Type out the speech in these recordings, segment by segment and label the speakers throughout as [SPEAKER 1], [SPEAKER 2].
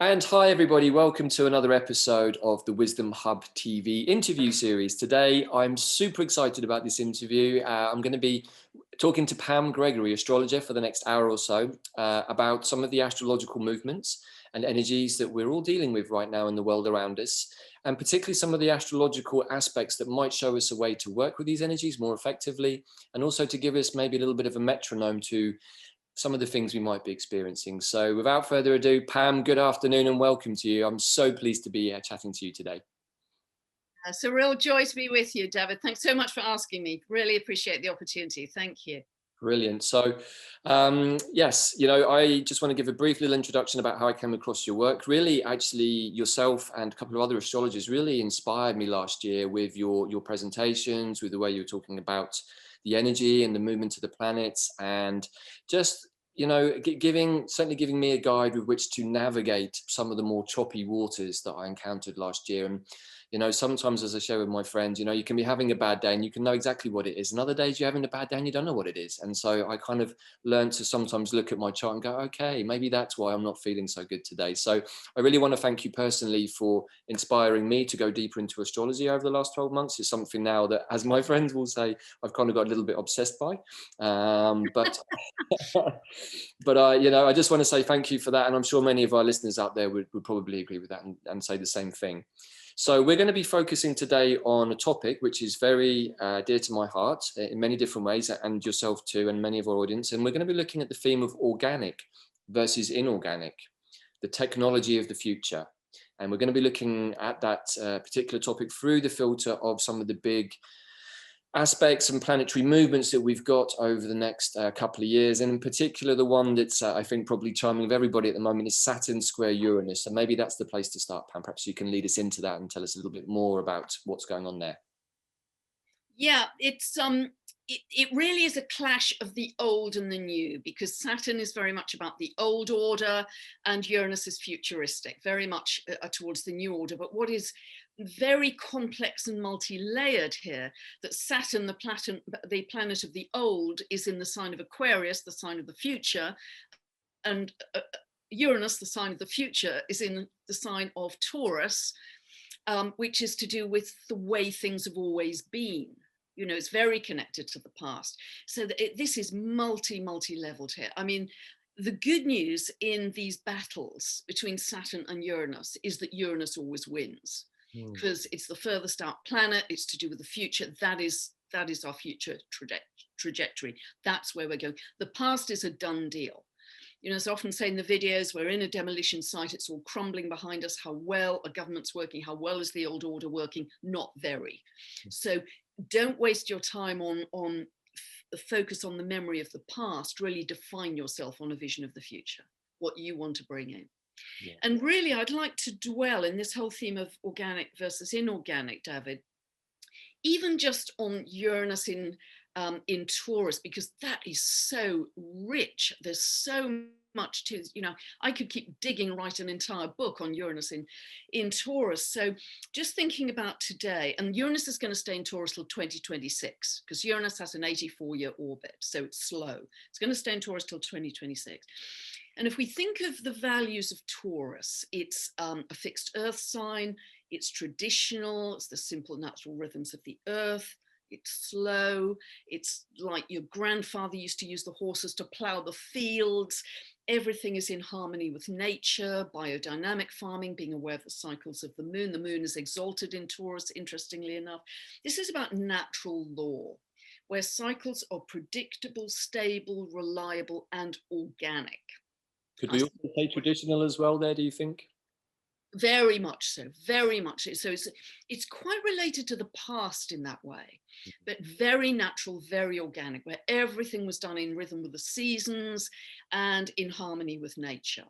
[SPEAKER 1] And hi, everybody. Welcome to another episode of the Wisdom Hub TV interview series. Today, I'm super excited about this interview. I'm going to be talking to Pam Gregory, astrologer, for the next hour or so about some of the astrological movements and energies that we're all dealing with right now in the world around us, and particularly some of the astrological aspects that might show us a way to work with these energies more effectively, and also to give us maybe a little bit of a metronome to some of the things we might be experiencing. So without further ado, Pam, good afternoon and welcome to you. I'm so pleased to be here chatting to you today.
[SPEAKER 2] It's a real joy to be with you, David. Thanks so much for asking me. Really appreciate the opportunity. Thank you.
[SPEAKER 1] Brilliant. So, yes, I just want to give a brief little introduction about how I came across your work. Really, actually, yourself and a couple of other astrologers really inspired me last year with your presentations, with the way you were talking about the energy and the movement of the planets, and just certainly giving me a guide with which to navigate some of the more choppy waters that I encountered last year. And sometimes, as I share with my friends, you can be having a bad day and you can know exactly what it is, and other days you're having a bad day and you don't know what it is. And so I kind of learned to sometimes look at my chart and go, okay, maybe that's why I'm not feeling so good today. So I really want to thank you personally for inspiring me to go deeper into astrology over the last 12 months. It's something now that, as my friends will say, I've kind of got a little bit obsessed by. But but I just want to say thank you for that, and I'm sure many of our listeners out there would probably agree with that and say the same thing. So we're going to be focusing today on a topic which is very dear to my heart in many different ways, and yourself too, and many of our audience. And we're going to be looking at the theme of organic versus inorganic, the technology of the future. And we're going to be looking at that particular topic through the filter of some of the big aspects and planetary movements that we've got over the next couple of years. And in particular, the one that's, I think, probably charming of everybody at the moment is Saturn square Uranus. So maybe that's the place to start, Pam. Perhaps you can lead us into that and tell us a little bit more about what's going on there.
[SPEAKER 2] Yeah, it really is a clash of the old and the new, because Saturn is very much about the old order and Uranus is futuristic, very much towards the new order. But what is very complex and multi-layered here, that Saturn, the planet of the old, is in the sign of Aquarius, the sign of the future, and Uranus, the sign of the future, is in the sign of Taurus, which is to do with the way things have always been. It's very connected to the past. So this is multi-leveled here. I mean, the good news in these battles between Saturn and Uranus is that Uranus always wins, because it's the furthest out planet. It's to do with the future. That is our future trajectory. That's where we're going. The past is a done deal. As I often say in the videos, we're in a demolition site, it's all crumbling behind us. How well a government's working, how well is the old order working? Not very. So don't waste your time on the focus on the memory of the past. Really define yourself on a vision of the future, what you want to bring in. Yeah. And really, I'd like to dwell in this whole theme of organic versus inorganic, David, even just on Uranus in Taurus, because that is so rich. There's so much to, I could keep digging, write an entire book on Uranus in Taurus. So just thinking about today, and Uranus is going to stay in Taurus till 2026, because Uranus has an 84-year orbit, so it's slow. It's going to stay in Taurus till 2026. And if we think of the values of Taurus, it's a fixed earth sign, it's traditional, it's the simple natural rhythms of the earth, it's slow, it's like your grandfather used to use the horses to plow the fields. Everything is in harmony with nature, biodynamic farming, being aware of the cycles of the moon. The moon is exalted in Taurus, interestingly enough. This is about natural law, where cycles are predictable, stable, reliable, and organic.
[SPEAKER 1] Could we also say traditional as well there, do you think?
[SPEAKER 2] Very much so, very much so. So it's quite related to the past in that way, but very natural, very organic, where everything was done in rhythm with the seasons and in harmony with nature.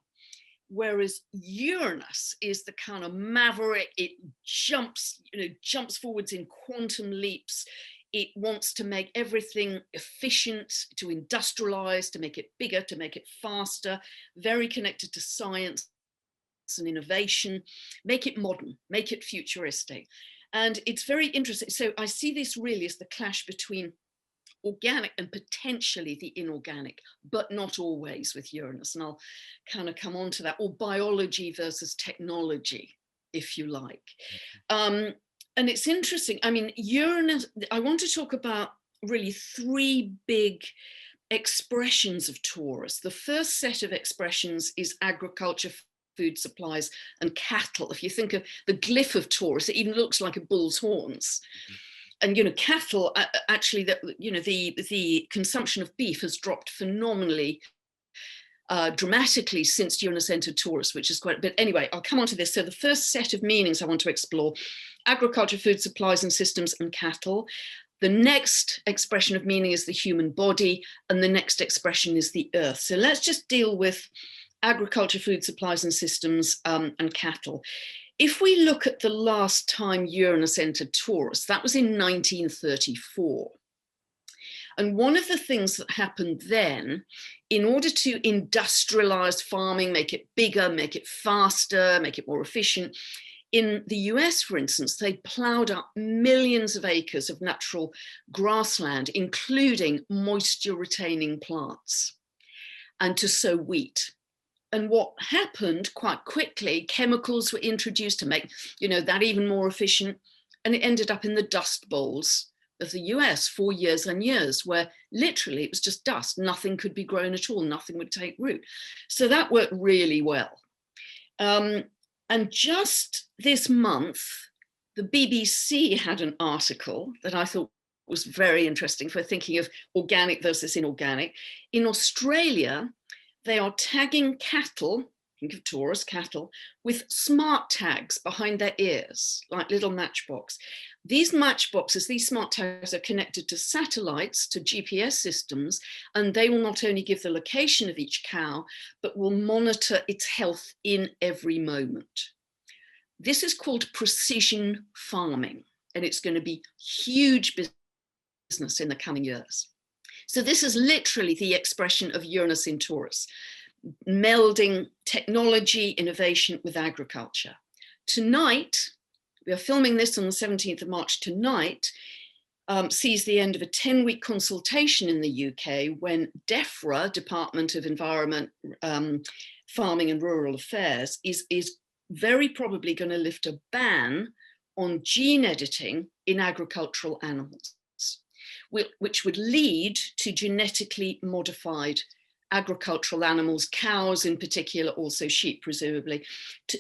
[SPEAKER 2] Whereas Uranus is the kind of maverick, it jumps forwards in quantum leaps. It wants to make everything efficient, to industrialize, to make it bigger, to make it faster, very connected to science and innovation, make it modern, make it futuristic. And it's very interesting. So I see this really as the clash between organic and potentially the inorganic, but not always with Uranus. And I'll kind of come on to that, or biology versus technology, if you like. And it's interesting. I mean, Uranus, I want to talk about really three big expressions of Taurus. The first set of expressions is agriculture, food supplies, and cattle. If you think of the glyph of Taurus, it even looks like a bull's horns. And cattle, actually, the consumption of beef has dropped phenomenally, dramatically since Uranus entered Taurus, which is quite. But anyway, I'll come on to this. So the first set of meanings I want to explore: agriculture, food supplies and systems, and cattle. The next expression of meaning is the human body, and the next expression is the earth. So let's just deal with agriculture, food supplies and systems, and cattle. If we look at the last time Uranus entered Taurus, that was in 1934. And one of the things that happened then, in order to industrialize farming, make it bigger, make it faster, make it more efficient, in the US, for instance, they plowed up millions of acres of natural grassland, including moisture retaining plants, and to sow wheat. And what happened quite quickly, chemicals were introduced to make, that even more efficient. And it ended up in the dust bowls of the US for years and years, where literally it was just dust. Nothing could be grown at all. Nothing would take root. So that worked really well. And just this month, the BBC had an article that I thought was very interesting for thinking of organic versus inorganic. In Australia, they are tagging cattle, think of Taurus, cattle, with smart tags behind their ears, like little matchbox. These matchboxes, these smart tags are connected to satellites, to GPS systems, and they will not only give the location of each cow, but will monitor its health in every moment. This is called precision farming, and it's going to be huge business in the coming years. So this is literally the expression of Uranus in Taurus, melding technology, innovation with agriculture. Tonight, we are filming this on the 17th of March. Tonight sees the end of a 10-week consultation in the UK when DEFRA, Department of Environment, Farming and Rural Affairs, is very probably going to lift a ban on gene editing in agricultural animals, which would lead to genetically modified agricultural animals, cows in particular, also sheep presumably,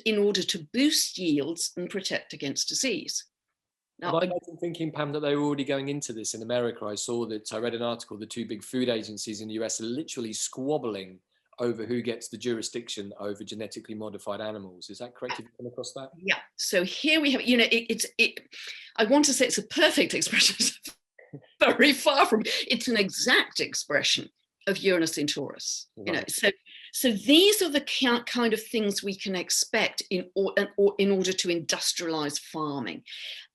[SPEAKER 2] in order to boost yields and protect against disease.
[SPEAKER 1] Now, I'm thinking, Pam, that they were already going into this in America. I read an article, the two big food agencies in the US are literally squabbling over who gets the jurisdiction over genetically modified animals. Is that correct? Have you come across that?
[SPEAKER 2] Yeah. So here we have, I want to say it's a perfect expression. Very far from, it's an exact expression of Uranus in Taurus. Right. So these are the kind of things we can expect in order to industrialize farming.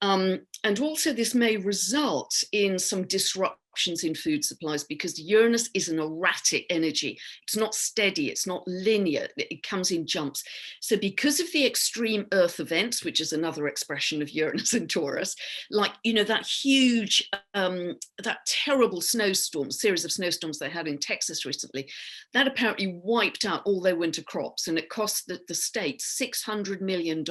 [SPEAKER 2] And also this may result in some disruptions in food supplies because Uranus is an erratic energy. It's not steady, it's not linear, it comes in jumps. So because of the extreme earth events, which is another expression of Uranus in Taurus, like, that huge, that terrible series of snowstorms they had in Texas recently, that apparently wiped out all their winter crops and it cost the state $600 million.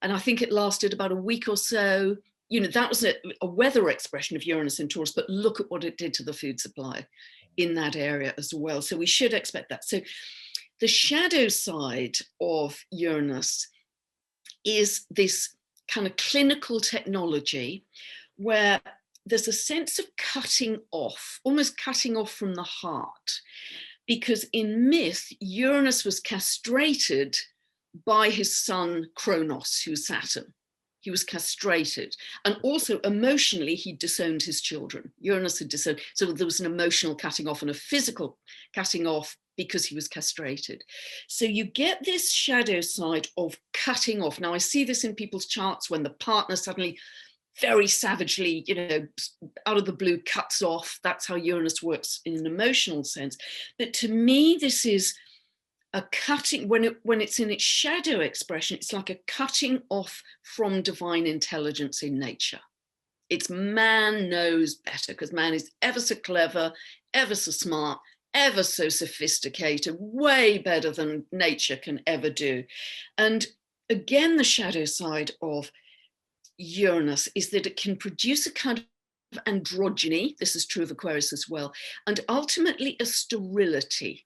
[SPEAKER 2] And I think it lasted about a week or so. That was a weather expression of Uranus in Taurus, but look at what it did to the food supply in that area as well. So we should expect that. So the shadow side of Uranus is this kind of clinical technology where there's a sense of cutting off, almost cutting off from the heart. Because in myth, Uranus was castrated by his son Kronos, who's Saturn. He was castrated. And also emotionally, he disowned his children. Uranus had disowned. So there was an emotional cutting off and a physical cutting off because he was castrated. So you get this shadow side of cutting off. Now I see this in people's charts when the partner suddenly very savagely, out of the blue cuts off. That's how Uranus works in an emotional sense. But to me, this is a cutting, when it's in its shadow expression, it's like a cutting off from divine intelligence in nature. It's man knows better, because man is ever so clever, ever so smart, ever so sophisticated, way better than nature can ever do. And again, the shadow side of Uranus is that it can produce a kind of androgyny. This is true of Aquarius as well, and ultimately a sterility.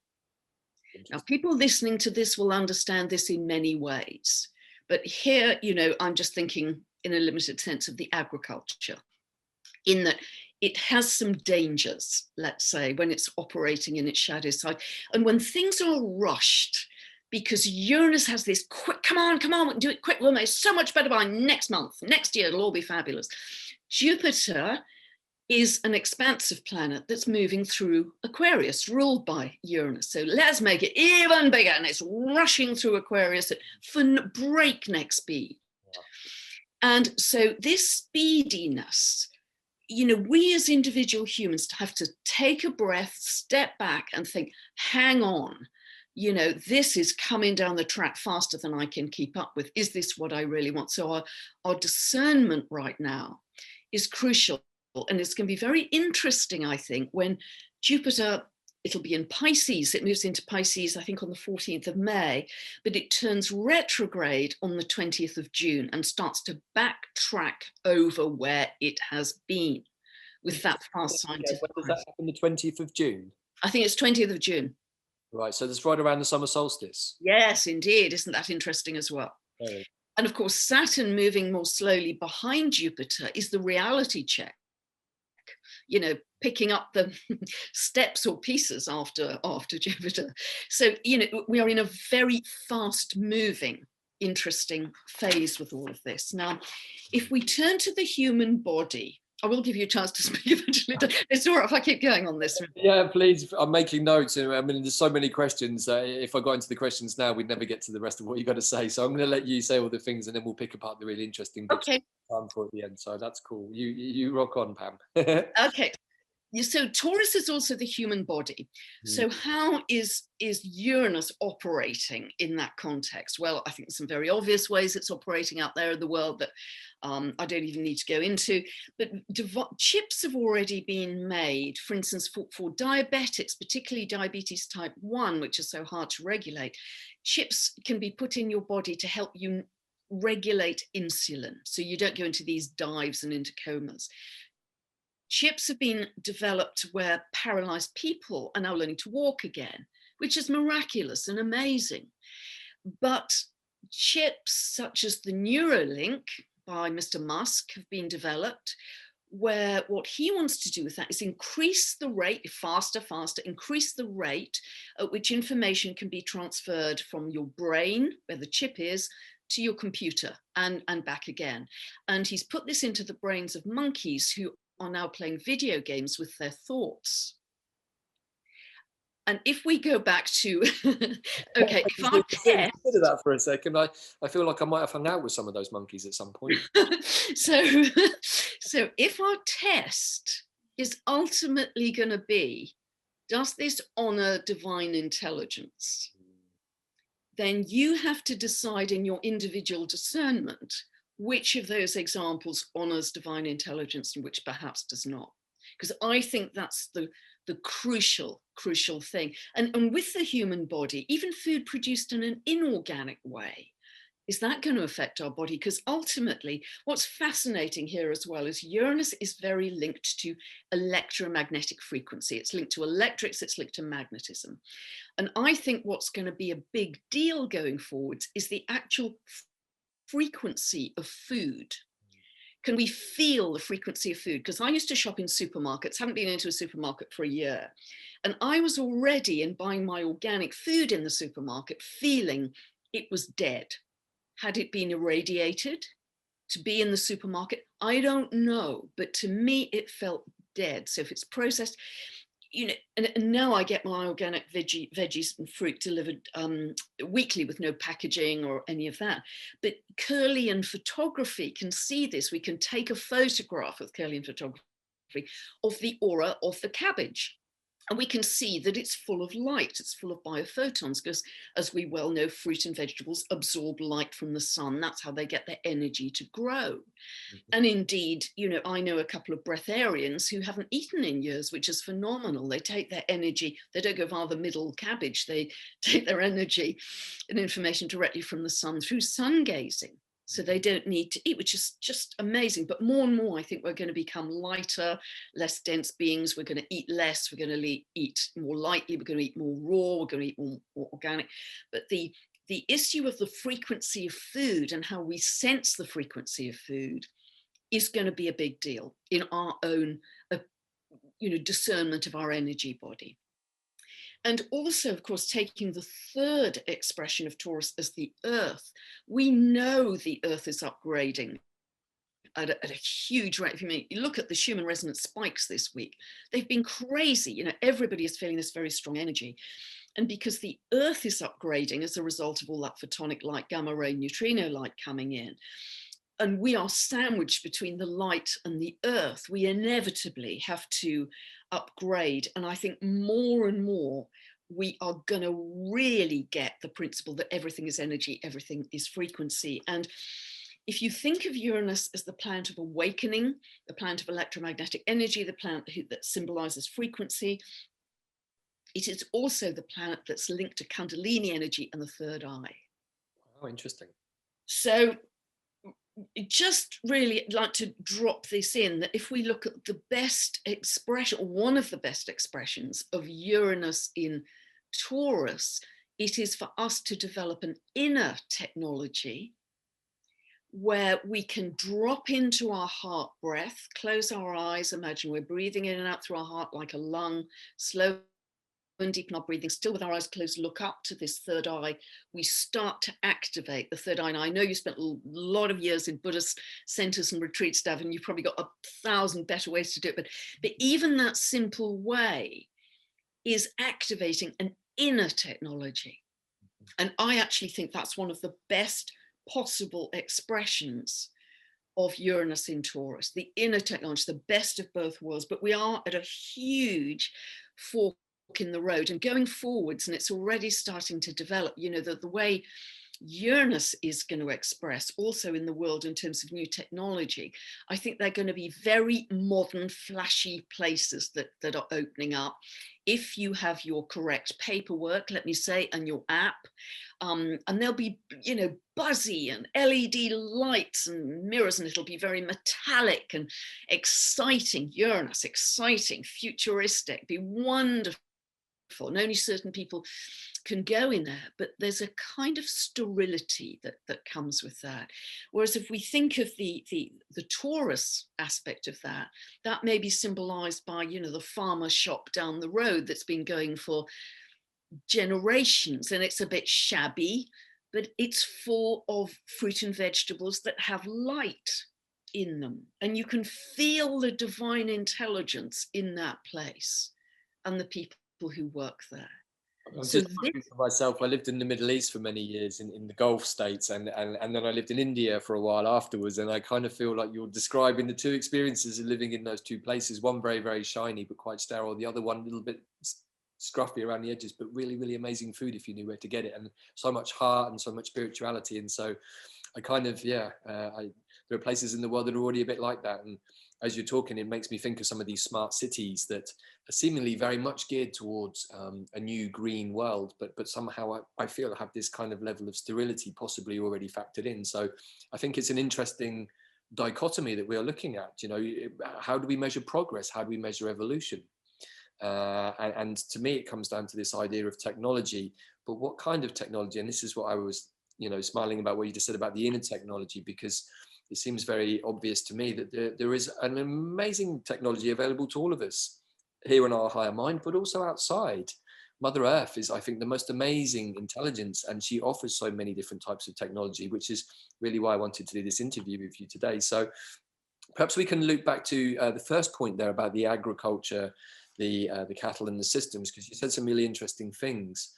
[SPEAKER 2] Now, people listening to this will understand this in many ways, but here, you know, I'm just thinking in a limited sense of the agriculture, in that it has some dangers, let's say, when it's operating in its shadow side, and when things are rushed, because Uranus has this quick, come on, do it quick, we'll make so much better by next month, next year, it'll all be fabulous. Jupiter is an expansive planet that's moving through Aquarius, ruled by Uranus. So let's make it even bigger, and it's rushing through Aquarius at breakneck speed. And so this speediness, you know, we as individual humans have to take a breath, step back and think, hang on, you know, this is coming down the track faster than I can keep up with. Is this what I really want? So our discernment right now is crucial. And it's going to be very interesting, I think, when Jupiter, it'll be in Pisces. It moves into Pisces, I think, on the 14th of May, but it turns retrograde on the 20th of June and starts to backtrack over where it has been with that fast scientific.
[SPEAKER 1] When does that happen? The 20th of June?
[SPEAKER 2] I think it's 20th of June.
[SPEAKER 1] Right, so that's right around the summer solstice.
[SPEAKER 2] Yes, indeed. Isn't that interesting as well?
[SPEAKER 1] Very.
[SPEAKER 2] And of course, Saturn moving more slowly behind Jupiter is the reality check. You know, picking up the steps or pieces after Jupiter. So, you know, we are in a very fast moving, interesting phase with all of this. Now, if we turn to the human body, I will give you a chance to speak eventually. It's all right if I keep going on this.
[SPEAKER 1] Yeah, please. I'm making notes. I mean, there's so many questions. If I got into the questions now, we'd never get to the rest of what you got to say. So I'm going to let you say all the things, and then we'll pick apart the really interesting bits for at the end. So that's cool. You rock on, Pam.
[SPEAKER 2] Okay. So Taurus is also the human body. So how is Uranus operating in that context? Well, I think there's some very obvious ways it's operating out there in the world that I don't even need to go into. But chips have already been made, for instance, for diabetics, particularly diabetes type 1, which is so hard to regulate. Chips can be put in your body to help you regulate insulin, so you don't go into these dives and into comas. Chips have been developed where paralyzed people are now learning to walk again, which is miraculous and amazing. But chips such as the Neuralink by Mr. Musk have been developed, where what he wants to do with that is increase the rate, faster, increase the rate at which information can be transferred from your brain, where the chip is, to your computer and back again. And he's put this into the brains of monkeys who are now playing video games with their thoughts. And if we go back to, okay, if I
[SPEAKER 1] consider that for a second, I feel like I might have hung out with some of those monkeys at some point.
[SPEAKER 2] so if our test is ultimately going to be, does this honor divine intelligence? Then you have to decide in your individual discernment which of those examples honors divine intelligence and which perhaps does not. Because I think that's the crucial thing. And with the human body, even food produced in an inorganic way, is that going to affect our body? Because ultimately, what's fascinating here as well is Uranus is very linked to electromagnetic frequency. It's linked to electrics, it's linked to magnetism. And I think what's going to be a big deal going forwards is the actual frequency of food. Can we feel the frequency of food? Because I used to shop in supermarkets, haven't been into a supermarket for a year. And I was already, in buying my organic food in the supermarket, feeling it was dead. Had it been irradiated to be in the supermarket? I don't know, but to me, it felt dead. So if it's processed, you know, and now I get my organic veggies and fruit delivered weekly with no packaging or any of that. But Kirlian photography can see this. We can take a photograph with Kirlian photography of the aura of the cabbage. And we can see that it's full of light, it's full of biophotons, because as we well know, fruit and vegetables absorb light from the sun. That's how they get their energy to grow.
[SPEAKER 1] Mhm.
[SPEAKER 2] And indeed, you know, I know a couple of breatharians who haven't eaten in years, which is phenomenal. They take their energy, they don't go via the middle cabbage, they take their energy and information directly from the sun through sun gazing. So they don't need to eat, which is just amazing. But more and more, I think we're going to become lighter, less dense beings. We're going to eat less. We're going to eat more lightly. We're going to eat more raw. We're going to eat more organic. But the issue of the frequency of food and how we sense the frequency of food is going to be a big deal in our own, discernment of our energy body. And also, of course, taking the third expression of Taurus as the earth. We know the earth is upgrading at a huge rate. If you look at the Schumann resonance spikes this week, they've been crazy. You know, everybody is feeling this very strong energy. And because the earth is upgrading as a result of all that photonic light, gamma ray, neutrino light coming in, and we are sandwiched between the light and the earth, we inevitably have to upgrade. And I think more and more we are going to really get the principle that everything is energy, everything is frequency. And if you think of Uranus as the planet of awakening, the planet of electromagnetic energy, the planet that symbolizes frequency, it is also the planet that's linked to Kundalini energy and the third eye.
[SPEAKER 1] Oh, interesting.
[SPEAKER 2] So just really like to drop this in, that if we look at the best expression, or one of the best expressions of Uranus in Taurus, it is for us to develop an inner technology where we can drop into our heart breath, close our eyes, imagine we're breathing in and out through our heart like a lung, slow and deepen our breathing, still with our eyes closed, look up to this third eye. We start to activate the third eye. And I know you spent a lot of years in Buddhist centers and retreats, Davyd, and you've probably got 1,000 better ways to do it. But even that simple way is activating an inner technology. And I actually think that's one of the best possible expressions of Uranus in Taurus, the inner technology, the best of both worlds. But we are at a huge fork in the road and going forwards, and it's already starting to develop, you know, the way Uranus is going to express also in the world in terms of new technology. I think they're going to be very modern, flashy places that are opening up. If you have your correct paperwork, let me say, and your app, and they'll be, you know, buzzy and LED lights and mirrors, and it'll be very metallic and exciting. Uranus, exciting, futuristic, be wonderful. And only certain people can go in there, but there's a kind of sterility that comes with that. Whereas if we think of the Taurus aspect of that, that may be symbolized by, you know, the farmer shop down the road that's been going for generations, and it's a bit shabby, but it's full of fruit and vegetables that have light in them, and you can feel the divine intelligence in that place and the people who work there.
[SPEAKER 1] I'm
[SPEAKER 2] So
[SPEAKER 1] just thinking for myself, I lived in the Middle East for many years in the Gulf states, and then I lived in India for a while afterwards, and I kind of feel like you're describing the two experiences of living in those two places, one very, very shiny but quite sterile, the other one a little bit scruffy around the edges, but really, really amazing food if you knew where to get it, and so much heart and so much spirituality. And so I kind of, there are places in the world that are already a bit like that. And as you're talking, it makes me think of some of these smart cities that are seemingly very much geared towards a new green world, but somehow I feel have this kind of level of sterility possibly already factored in. So I think it's an interesting dichotomy that we are looking at. You know, how do we measure progress? How do we measure evolution? And to me, it comes down to this idea of technology, but what kind of technology? And this is what I was, you know, smiling about what you just said about the inner technology, because it seems very obvious to me that there is an amazing technology available to all of us here in our higher mind, but also outside. Mother Earth is, I think, the most amazing intelligence, and she offers so many different types of technology, which is really why I wanted to do this interview with you today. So perhaps we can loop back to the first point there about the agriculture, the cattle and the systems, because you said some really interesting things,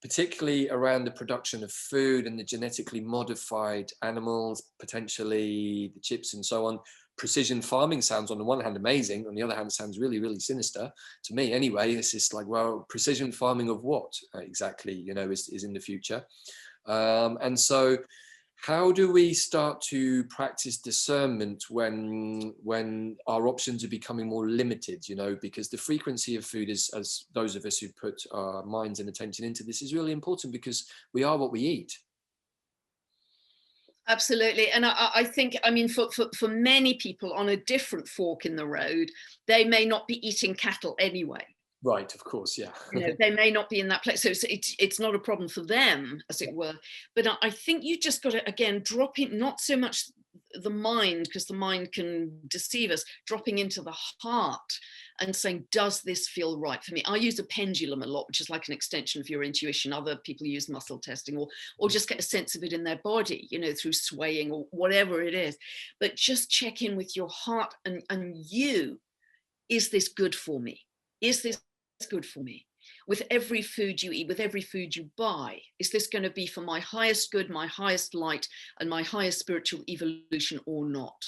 [SPEAKER 1] particularly around the production of food and the genetically modified animals, potentially the chips and so on. precision farming sounds on the one hand amazing, on the other hand it sounds really, really sinister to me anyway. It's just like, well, precision farming of what exactly, you know, is in the future. And so how do we start to practice discernment when our options are becoming more limited, you know, because the frequency of food is, as those of us who put our minds and attention into this, is really important, because we are what we eat.
[SPEAKER 2] Absolutely. And I think, I mean, for many people on a different fork in the road, they may not be eating cattle anyway.
[SPEAKER 1] Right, of course, yeah.
[SPEAKER 2] You know, they may not be in that place. So it's not a problem for them, as it were. But I think you just got to, again, drop in, not so much the mind, because the mind can deceive us, dropping into the heart and saying, does this feel right for me? I use a pendulum a lot, which is like an extension of your intuition. Other people use muscle testing, or just get a sense of it in their body, you know, through swaying or whatever it is. But just check in with your heart and you. Is this good for me? Is this good for me? With every food you eat, with every food you buy, is this going to be for my highest good, my highest light, and my highest spiritual evolution or not?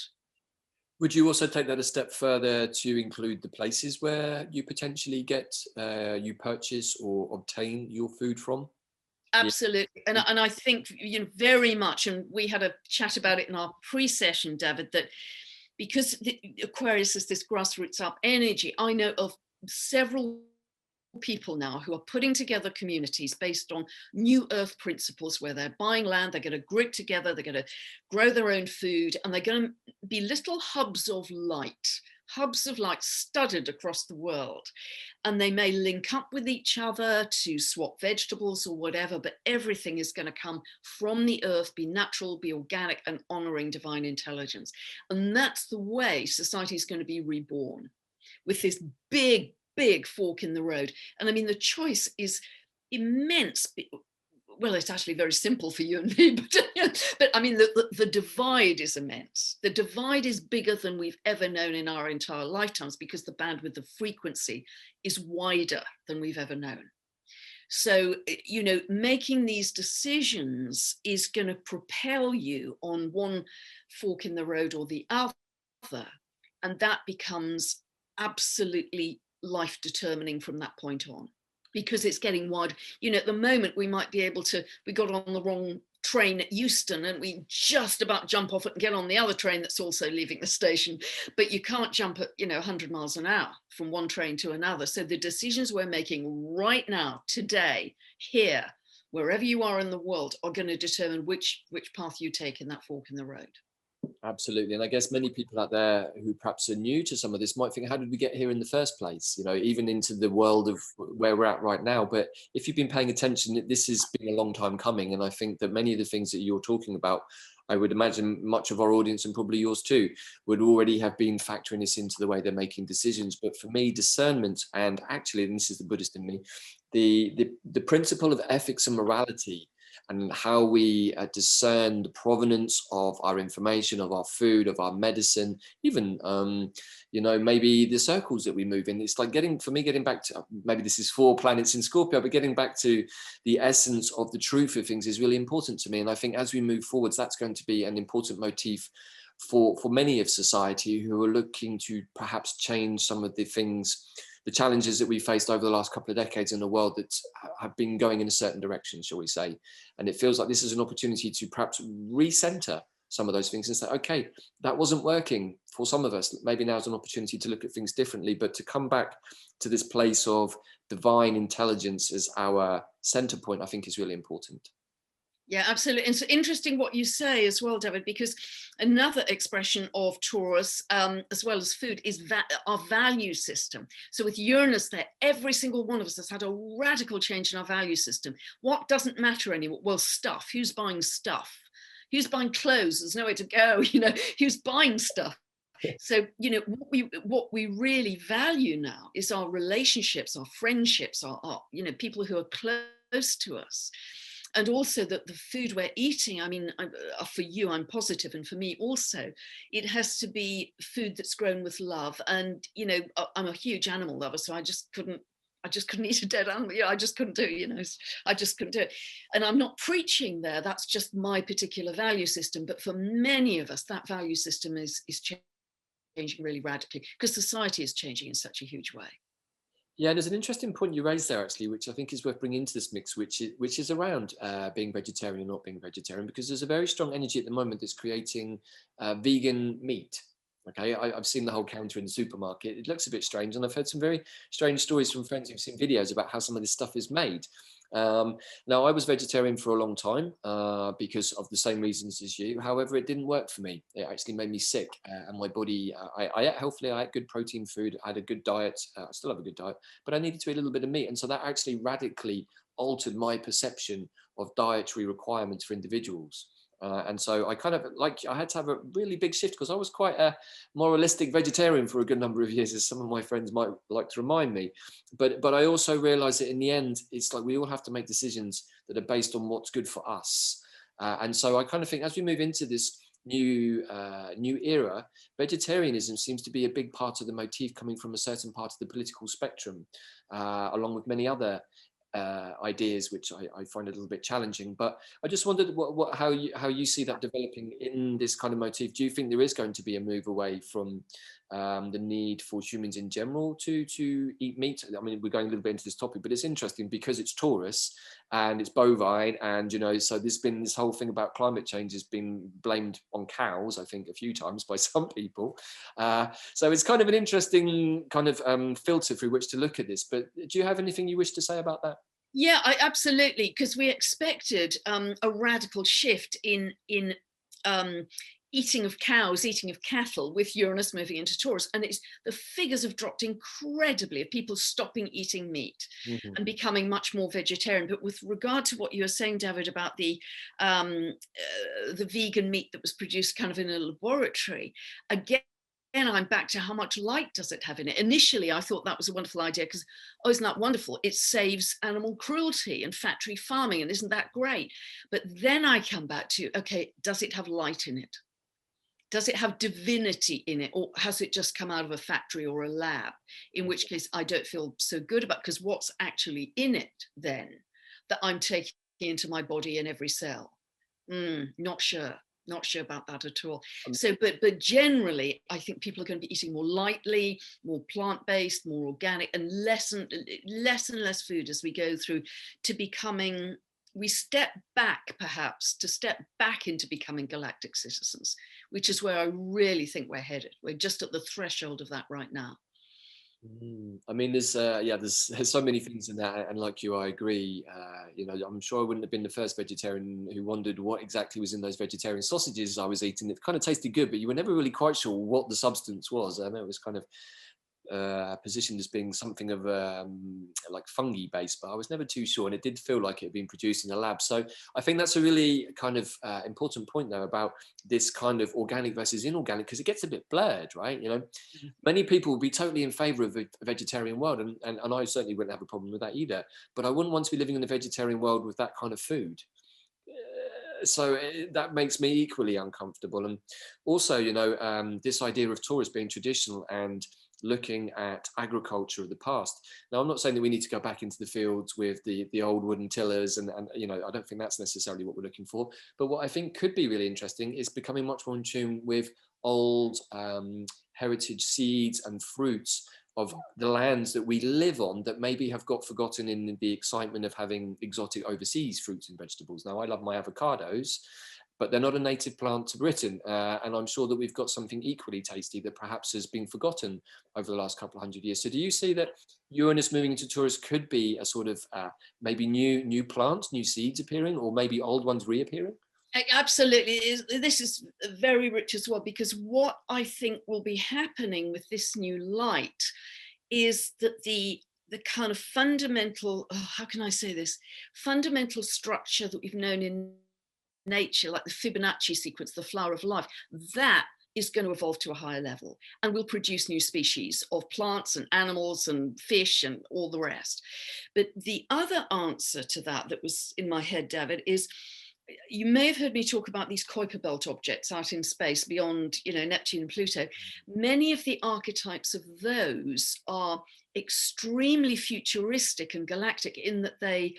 [SPEAKER 1] Would you also take that a step further to include the places where you potentially get, you purchase or obtain your food from?
[SPEAKER 2] Absolutely. And I think, you know, very much, and we had a chat about it in our pre-session, David, that because the Aquarius is this grassroots up energy, I know of several people now who are putting together communities based on new earth principles, where they're buying land, they're going to group together, they're going to grow their own food, and they're going to be little hubs of light studded across the world. And they may link up with each other to swap vegetables or whatever, but everything is going to come from the earth, be natural, be organic, and honoring divine intelligence. And that's the way society is going to be reborn, with this big fork in the road. And I mean, the choice is immense. Well, it's actually very simple for you and me, but I mean, the divide is immense. The divide is bigger than we've ever known in our entire lifetimes, because the bandwidth of frequency is wider than we've ever known. So, you know, making these decisions is going to propel you on one fork in the road or the other. And that becomes absolutely life determining from that point on, because it's getting wide. You know, at the moment we might be able to, we got on the wrong train at Euston and we just about jump off it and get on the other train that's also leaving the station, but you can't jump at, you know, 100 miles an hour from one train to another. So the decisions we're making right now, today, here, wherever you are in the world, are going to determine which path you take in that fork in the road.
[SPEAKER 1] Absolutely. And I guess many people out there who perhaps are new to some of this might think, how did we get here in the first place? You know, even into the world of where we're at right now. But if you've been paying attention, this has been a long time coming. And I think that many of the things that you're talking about, I would imagine much of our audience, and probably yours too, would already have been factoring this into the way they're making decisions. But for me, discernment, and actually, and this is the Buddhist in me, the principle of ethics and morality, and how we discern the provenance of our information, of our food, of our medicine, even, you know, maybe the circles that we move in. It's like getting back to, maybe this is 4 planets in Scorpio, but getting back to the essence of the truth of things is really important to me. And I think as we move forwards, that's going to be an important motif for many of society who are looking to perhaps change some of the things, the challenges that we faced over the last couple of decades in a world that have been going in a certain direction, shall we say. And it feels like this is an opportunity to perhaps recenter some of those things and say, okay, that wasn't working for some of us. Maybe now's an opportunity to look at things differently, but to come back to this place of divine intelligence as our center point, I think is really important.
[SPEAKER 2] Yeah, absolutely. And so interesting what you say as well, David, because another expression of Taurus, as well as food, is our value system. So with Uranus there, every single one of us has had a radical change in our value system. What doesn't matter anymore? Well, stuff. Who's buying stuff? Who's buying clothes? There's nowhere to go, you know, who's buying stuff? So, you know, what we really value now is our relationships, our friendships, our you know, people who are close to us. And also that the food we're eating, I mean, for you, I'm positive, and for me also, it has to be food that's grown with love. And, you know, I'm a huge animal lover, so I just couldn't eat a dead animal. Yeah, I just couldn't do it, you know, I just couldn't do it. And I'm not preaching there, that's just my particular value system. But for many of us, that value system is changing. changing really radically because society is changing in such a huge way.
[SPEAKER 1] Yeah, there's an interesting point you raised there, actually, which I think is worth bringing into this mix, which is around being vegetarian or not being vegetarian, because there's a very strong energy at the moment that's creating vegan meat. Okay, I've seen the whole counter in the supermarket. It looks a bit strange, and I've heard some very strange stories from friends who've seen videos about how some of this stuff is made. Now, I was vegetarian for a long time because of the same reasons as you. However, it didn't work for me. It actually made me sick, and my body. I ate healthily. I ate good protein food. I had a good diet. I still have a good diet, but I needed to eat a little bit of meat, and so that actually radically altered my perception of dietary requirements for individuals. And so I kind of I had to have a really big shift because I was quite a moralistic vegetarian for a good number of years, as some of my friends might like to remind me. But I also realized that in the end, it's like we all have to make decisions that are based on what's good for us. And so I kind of think as we move into this new era, vegetarianism seems to be a big part of the motif coming from a certain part of the political spectrum, along with many other ideas, which I find a little bit challenging. But I just wondered how you see that developing in this kind of motif. Do you think there is going to be a move away from the need for humans in general to eat meat? I mean, we're going a little bit into this topic, but it's interesting because it's Taurus and it's bovine, and so there's been this whole thing about climate change has been blamed on cows, I think, a few times by some people. So it's kind of an interesting kind of filter through which to look at this. But do you have anything you wish to say about that?
[SPEAKER 2] Yeah, absolutely, because we expected a radical shift in eating of cows, eating of cattle, with Uranus moving into Taurus, and the figures have dropped incredibly of people stopping eating meat and becoming much more vegetarian. But with regard to what you were saying, Davyd, about the vegan meat that was produced kind of in a laboratory, again, I'm back to how much light does it have in it. Initially, I thought that was a wonderful idea because, oh, isn't that wonderful? It saves animal cruelty and factory farming, and isn't that great? But then I come back to, okay, does it have light in it? Does it have divinity in it, or has it just come out of a factory or a lab? In which case, I don't feel so good about, because what's actually in it then that I'm taking into my body in every cell? Not sure about that at all. So, but generally, I think people are going to be eating more lightly, more plant-based, more organic, and less and less food as we go through to becoming. We step back, perhaps, into becoming galactic citizens, which is where I really think we're headed. We're just at the threshold of that right now.
[SPEAKER 1] I mean, there's so many things in that, and like you, I agree. I'm sure I wouldn't have been the first vegetarian who wondered what exactly was in those vegetarian sausages I was eating. It kind of tasted good, but you were never really quite sure what the substance was. I know it was kind of positioned as being something of like fungi based, but I was never too sure, and it did feel like it had been produced in a lab. So I think that's a really kind of important point though about this kind of organic versus inorganic, because it gets a bit blurred, right? Many people would be totally in favor of a vegetarian world, and I certainly wouldn't have a problem with that either, but I wouldn't want to be living in a vegetarian world with that kind of food. So that makes me equally uncomfortable. And also, this idea of Taurus being traditional and looking at agriculture of the past. Now, I'm not saying that we need to go back into the fields with the old wooden tillers, and I don't think that's necessarily what we're looking for. But what I think could be really interesting is becoming much more in tune with old heritage seeds and fruits of the lands that we live on that maybe have got forgotten in the excitement of having exotic overseas fruits and vegetables. Now, I love my avocados, but they're not a native plant to Britain. And I'm sure that we've got something equally tasty that perhaps has been forgotten over the last couple of hundred years. So do you see that Uranus moving into Taurus could be a sort of maybe new plants, new seeds appearing, or maybe old ones reappearing?
[SPEAKER 2] Absolutely. This is very rich as well, because what I think will be happening with this new light is that the kind of fundamental, how can I say this, fundamental structure that we've known in nature, like the Fibonacci sequence, the flower of life, that is going to evolve to a higher level and will produce new species of plants and animals and fish and all the rest. But the other answer to that was in my head, Davyd, is you may have heard me talk about these Kuiper belt objects out in space beyond, Neptune and Pluto. Many of the archetypes of those are extremely futuristic and galactic in that they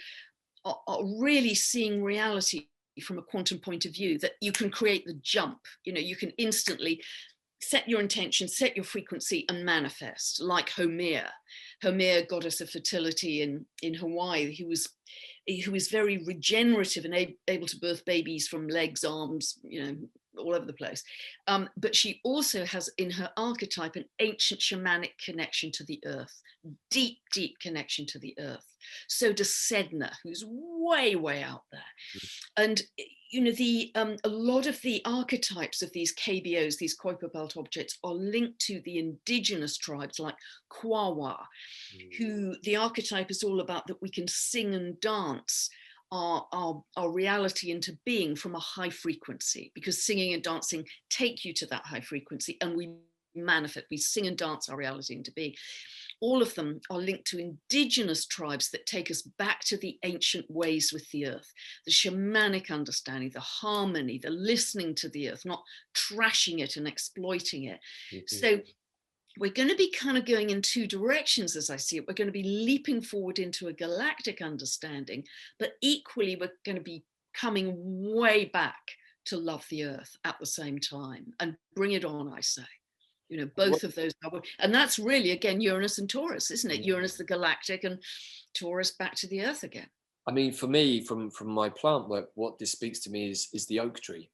[SPEAKER 2] are really seeing reality from a quantum point of view, that you can create the jump, you can instantly set your intention, set your frequency, and manifest, like Homer, goddess of fertility in Hawaii, who was very regenerative and able to birth babies from legs, arms, all over the place. But she also has in her archetype an ancient shamanic connection to the earth, deep, deep connection to the earth. So does Sedna, who's way, way out there. And a lot of the archetypes of these KBOs, these Kuiper Belt objects, are linked to the indigenous tribes like Kwawa, who the archetype is all about that we can sing and dance our reality into being from a high frequency, because singing and dancing take you to that high frequency, and we manifest, we sing and dance our reality into being. All of them are linked to indigenous tribes that take us back to the ancient ways with the earth, the shamanic understanding, the harmony, the listening to the earth, not trashing it and exploiting it. So we're going to be kind of going in two directions as I see it. We're going to be leaping forward into a galactic understanding, but equally we're going to be coming way back to love the earth at the same time, and bring it on, I say. Both of those, and that's really, again, Uranus and Taurus, isn't it? Uranus, the galactic, and Taurus back to the earth again.
[SPEAKER 1] I mean, for me, from my plant work, what this speaks to me is the oak tree.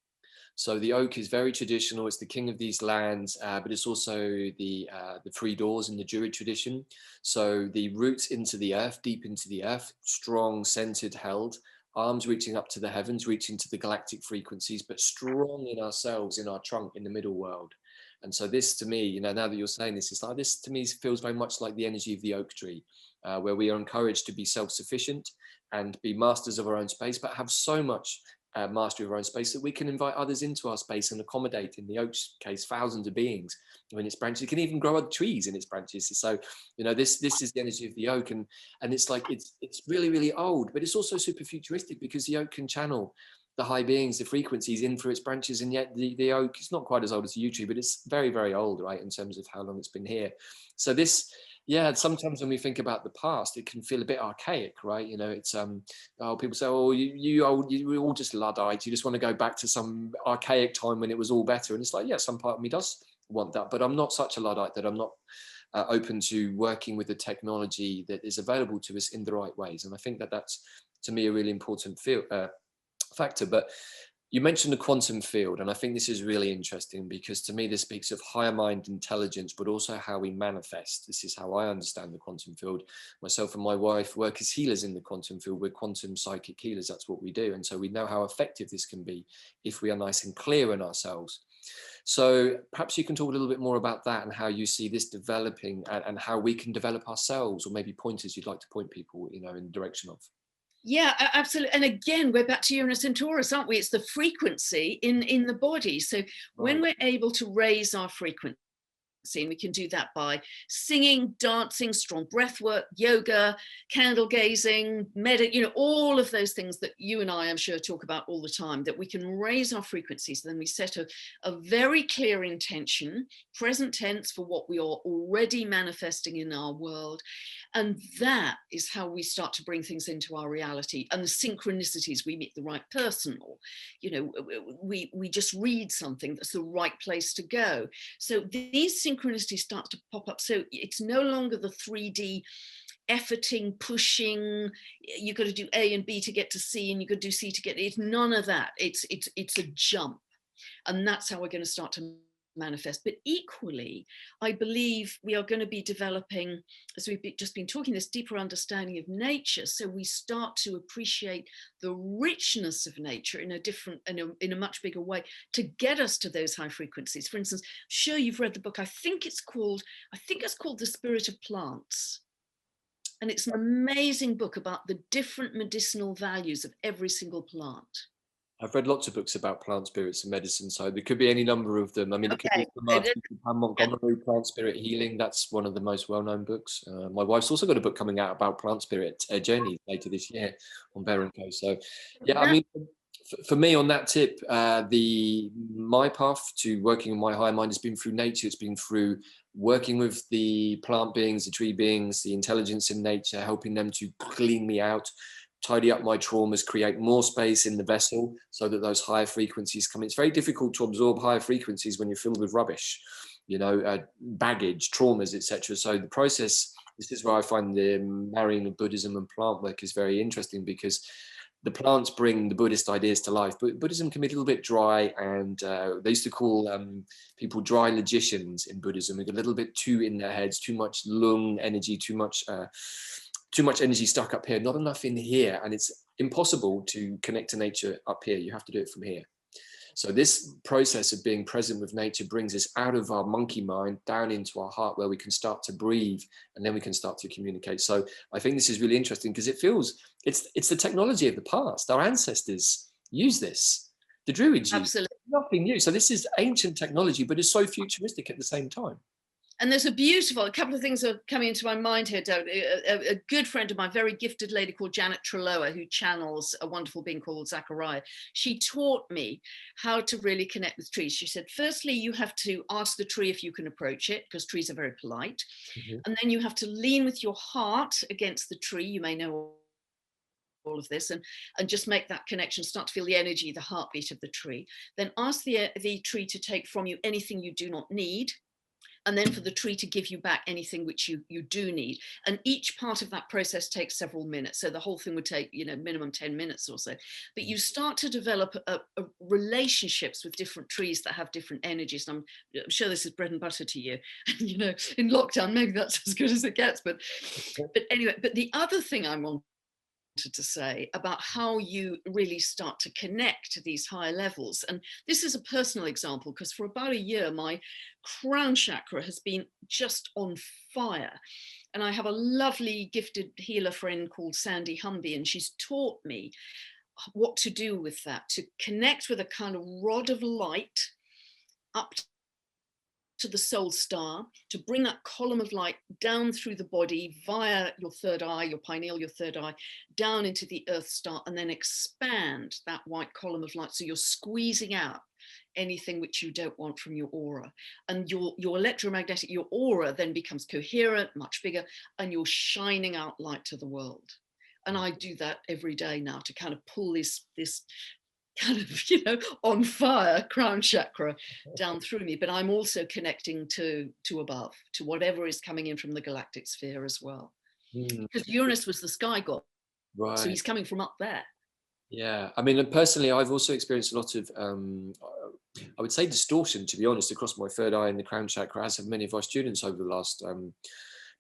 [SPEAKER 1] So the oak is very traditional. It's the king of these lands, but it's also the three doors in the Druid tradition. So the roots into the earth, deep into the earth, strong, centered, held, arms reaching up to the heavens, reaching to the galactic frequencies, but strong in ourselves, in our trunk, in the middle world. And so this, to me, now that you're saying this, it's like, this to me feels very much like the energy of the oak tree, where we are encouraged to be self-sufficient and be masters of our own space, but have so much mastery of our own space that we can invite others into our space and accommodate, in the oak's case, thousands of beings in its branches. It can even grow other trees in its branches. So, this is the energy of the oak, and it's like, it's really, really old, but it's also super futuristic, because the oak can channel the high beings, the frequencies in through its branches, and yet the oak is not quite as old as the yew tree, but it's very, very old, right, in terms of how long it's been here. So this, sometimes when we think about the past, it can feel a bit archaic, right? It's people say, oh, you we're all just Luddites, you just want to go back to some archaic time when it was all better. And it's like, yeah, some part of me does want that, but I'm not such a Luddite that I'm not open to working with the technology that is available to us in the right ways. And I think that that's, to me, a really important factor. But you mentioned the quantum field, and I think this is really interesting, because to me this speaks of higher mind intelligence, but also how we manifest. This is how I understand the quantum field. Myself and my wife work as healers in the quantum field. We're quantum psychic healers. That's what we do. And so we know how effective this can be if we are nice and clear in ourselves. So perhaps you can talk a little bit more about that, and how you see this developing, and how we can develop ourselves, or maybe pointers you'd like to point people in the direction of.
[SPEAKER 2] Yeah, absolutely. And again, we're back to Uranus and Taurus, aren't we? It's the frequency in the body. So when we're able to raise our frequency, and we can do that by singing, dancing, strong breath work, yoga, candle gazing, all of those things that you and I, I'm sure, talk about all the time, that we can raise our frequencies. Then we set a very clear intention, present tense, for what we are already manifesting in our world. And that is how we start to bring things into our reality. And the synchronicities, we meet the right person, or, we just read something that's the right place to go. So these synchronicities start to pop up. So it's no longer the 3D efforting, pushing, you've got to do A and B to get to C, and you've got to do C to get, it's none of that. It's a jump. And that's how we're going to start to manifest. But equally, I believe we are going to be developing, as we've just been talking, this deeper understanding of nature. So we start to appreciate the richness of nature in a different, in a much bigger way, to get us to those high frequencies. For instance, sure, you've read the book. I think it's called The Spirit of Plants. And it's an amazing book about the different medicinal values of every single plant.
[SPEAKER 1] I've read lots of books about plant spirits and medicine, so there could be any number of them. I mean, it could be Pam Montgomery, Plant Spirit Healing. That's one of the most well-known books. My wife's also got a book coming out about plant spirit journeys later this year on Bear & Co. So, yeah, I mean, for me on that tip, my path to working on my higher mind has been through nature. It's been through working with the plant beings, the tree beings, the intelligence in nature, helping them to clean me out, tidy up my traumas, create more space in the vessel so that those higher frequencies come in. It's very difficult to absorb higher frequencies when you're filled with rubbish, you know, baggage, traumas, etc. So the process, this is where I find the marrying of Buddhism and plant work is very interesting, because the plants bring the Buddhist ideas to life. But Buddhism can be a little bit dry, and they used to call people dry logicians in Buddhism. They get a little bit too in their heads, too much lung energy, too much energy stuck up here, not enough in here, and it's impossible to connect to nature up here. You have to do it from here. So this process of being present with nature brings us out of our monkey mind down into our heart, where we can start to breathe, and then we can start to communicate. So I think this is really interesting, because it feels it's the technology of the past. Our ancestors use this. The Druids use it. Nothing new. So this is ancient technology, but it's so futuristic at the same time.
[SPEAKER 2] And there's a couple of things are coming into my mind here, Doug. A good friend of mine, very gifted lady called Janet Trelawer, who channels a wonderful being called Zachariah. She taught me how to really connect with trees. She said, firstly, you have to ask the tree if you can approach it, because trees are very polite. And then you have to lean with your heart against the tree. You may know all of this, and just make that connection, start to feel the energy, the heartbeat of the tree. Then ask the tree to take from you anything you do not need, and then for the tree to give you back anything which you do need. And each part of that process takes several minutes. So the whole thing would take, you know, minimum 10 minutes or so. But you start to develop relationships with different trees that have different energies. And I'm sure this is bread and butter to you. You know, in lockdown, maybe that's as good as it gets. But anyway, but the other thing I wanted to say about how you really start to connect to these higher levels, and this is a personal example, because for about a year my crown chakra has been just on fire, and I have a lovely gifted healer friend called Sandy Humby, and she's taught me what to do with that, to connect with a kind of rod of light up to the soul star, to bring that column of light down through the body via your third eye, your pineal, your third eye, down into the earth star, and then expand that white column of light. So you're squeezing out anything which you don't want from your aura. And your electromagnetic, your aura then becomes coherent, much bigger, and you're shining out light to the world. And I do that every day now to kind of pull this kind of, you know, on fire crown chakra down through me. But I'm also connecting to above, to whatever is coming in from the galactic sphere as well. Because Uranus was the sky god, right? So he's coming from up there.
[SPEAKER 1] Yeah, I mean, personally, I've also experienced a lot of, I would say, distortion, to be honest, across my third eye and the crown chakra, as have many of our students over the last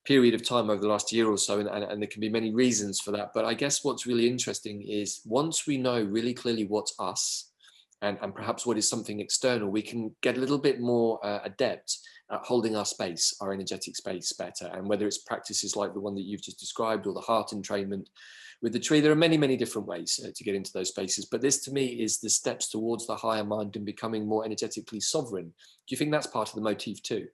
[SPEAKER 1] period of time, over the last year or so, and there can be many reasons for that. But I guess what's really interesting is once we know really clearly what's us, and perhaps what is something external, we can get a little bit more adept at holding our space, our energetic space better. And whether it's practices like the one that you've just described, or the heart entrainment with the tree, there are many, many different ways to get into those spaces. But this, to me, is the steps towards the higher mind and becoming more energetically sovereign. Do you think that's part of the motif too?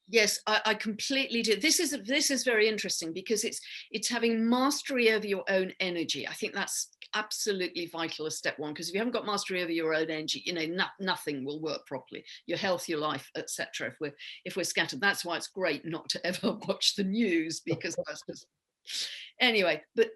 [SPEAKER 2] Yes, I completely do. This is very interesting, because it's having mastery over your own energy. I think that's absolutely vital as step one, because if you haven't got mastery over your own energy, you know, nothing will work properly. Your health, your life, etc. If we're scattered, that's why it's great not to ever watch the news, because that's just anyway. But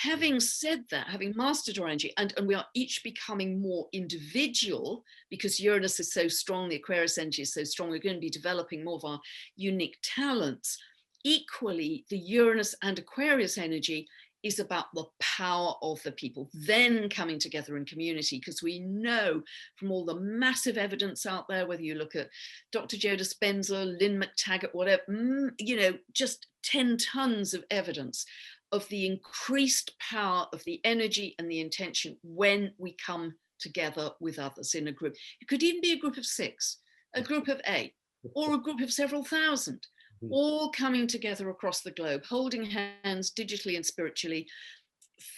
[SPEAKER 2] having said that, having mastered our energy, and we are each becoming more individual, because Uranus is so strong, the Aquarius energy is so strong, we're going to be developing more of our unique talents. Equally, the Uranus and Aquarius energy is about the power of the people then coming together in community, because we know from all the massive evidence out there, whether you look at Dr. Joe Dispenza, Lynn McTaggart, whatever, you know, just 10 tons of evidence of the increased power of the energy and the intention when we come together with others in a group. It could even be a group of 6, a group of 8, or a group of several thousand, all coming together across the globe, holding hands digitally and spiritually,